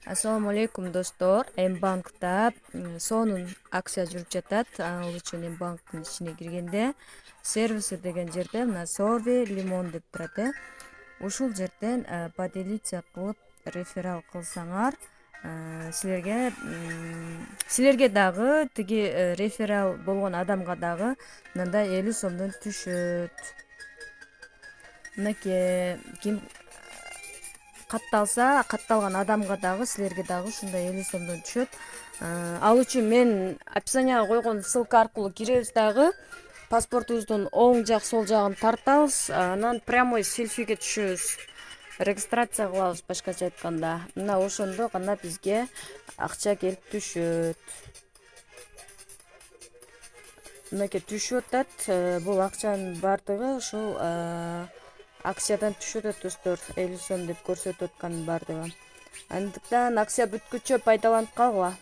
Assalomu alaykum do'stlar. Mbankda сонун акция жүрүп жатат. Ал үчүн Мбанктын ичине киргенде сервисы деген жерде мына Сови лимон деп турат. Ушул жерден поделиться кылып реферал кылсаңар, силерге дагы тиги реферал болгон адамга дагы мындай 50 сомдон түшөт. Мынакей ким катталган адамга дагы силерге дагы ушундай 50 сомдон түшөт. Ал үчүн мен описанияга койгон ссылка аркылуу киребиз дагы. Паспортубуздун оң жак, сол жагын тартабыз, анан прямой селфиге түшөбүз. Регистрация кылабыз башкача айтканда. Мына ошондо гана бизге акча келип түшөт. Мынакей түшүп атат. Бул акчанын бардыгы ушул акциядан түшүп атат достор. 50 сом деп көрсөтүп атканын бардыгы. Андыктан акция бүткүчө пайдаланып калгыла.